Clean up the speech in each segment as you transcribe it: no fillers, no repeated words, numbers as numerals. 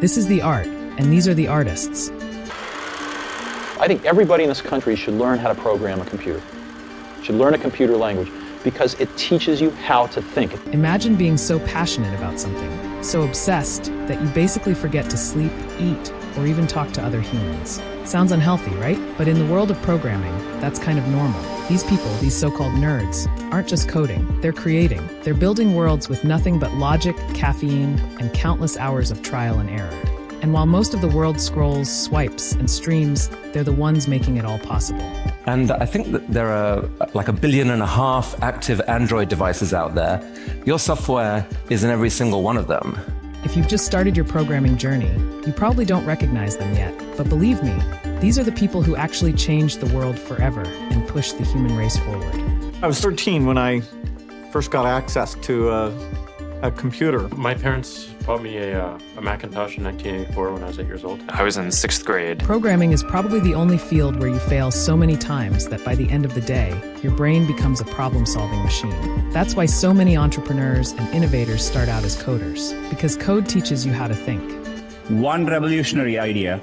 This is the art, and these are the artists. I think everybody in this country should learn how to program a computer. Should learn a computer language because it teaches you how to think. Imagine being so passionate about something, so obsessed that you basically forget to sleep, eat, or even talk to other humans. Sounds unhealthy, right? But in the world of programming, that's kind of normal. These people, these so-called nerds, aren't just coding, they're creating. They're building worlds with nothing but logic, caffeine, and countless hours of trial and error. And while most of the world scrolls, swipes, and streams, they're the ones making it all possible. And I think that there are like 1.5 billion active Android devices out there. Your software is in every single one of them. If you've just started your programming journey, you probably don't recognize them yet. But believe me, these are the people who actually changed the world forever and pushed the human race forward. I was 13 when I first got access to a computer. My parents bought me a Macintosh in 1984 when I was 8 years old. I was in 6th grade. Programming is probably the only field where you fail so many times that by the end of the day, your brain becomes a problem-solving machine. That's why so many entrepreneurs and innovators start out as coders, because code teaches you how to think. One revolutionary idea,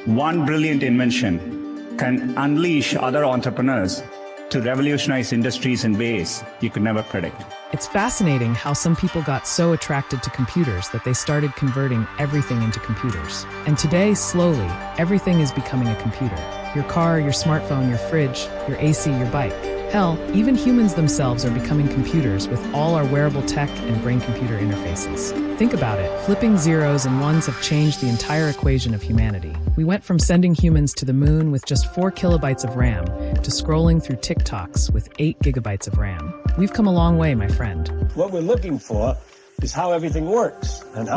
one brilliant invention can unleash other entrepreneurs to revolutionize industries in ways you could never predict. It's fascinating how some people got so attracted to computers that they started converting everything into computers. And today, slowly, everything is becoming a computer. Your car, your smartphone, your fridge, your AC, your bike. Hell, even humans themselves are becoming computers with all our wearable tech and brain-computer interfaces. Think about it, flipping zeros and ones have changed the entire equation of humanity. We went from sending humans to the moon with just 4 kilobytes of RAM to scrolling through TikToks with 8 gigabytes of RAM. We've come a long way, my friend. What we're looking for is how everything works and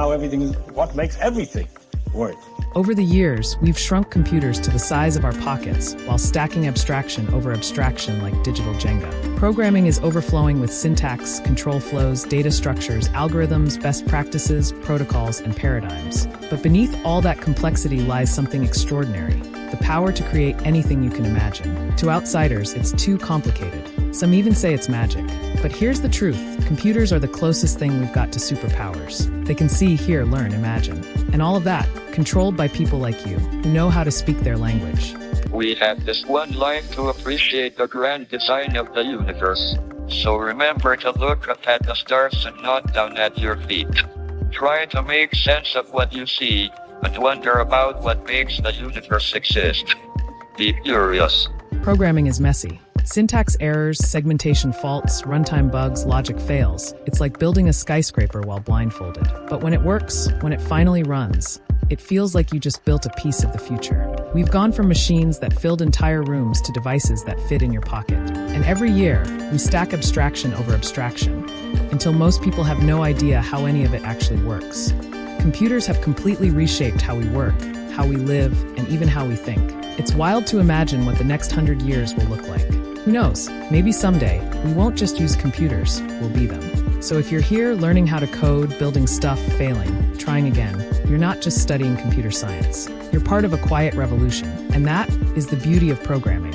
what makes everything work. Over the years, we've shrunk computers to the size of our pockets while stacking abstraction over abstraction like digital Jenga. Programming is overflowing with syntax, control flows, data structures, algorithms, best practices, protocols, and paradigms. But beneath all that complexity lies something extraordinary, the power to create anything you can imagine. To outsiders, it's too complicated. Some even say it's magic. But here's the truth. Computers are the closest thing we've got to superpowers. They can see, hear, learn, imagine. And all of that, controlled by people like you, who know how to speak their language. We have this one life to appreciate the grand design of the universe. So remember to look up at the stars and not down at your feet. Try to make sense of what you see, and wonder about what makes the universe exist. Be curious. Programming is messy. Syntax errors, segmentation faults, runtime bugs, logic fails. It's like building a skyscraper while blindfolded. But when it works, when it finally runs, it feels like you just built a piece of the future. We've gone from machines that filled entire rooms to devices that fit in your pocket. And every year, we stack abstraction over abstraction, until most people have no idea how any of it actually works. Computers have completely reshaped how we work, how we live, and even how we think. It's wild to imagine what the next 100 years will look like. Who knows, maybe someday, we won't just use computers, we'll be them. So if you're here learning how to code, building stuff, failing, trying again, you're not just studying computer science. You're part of a quiet revolution, and that is the beauty of programming.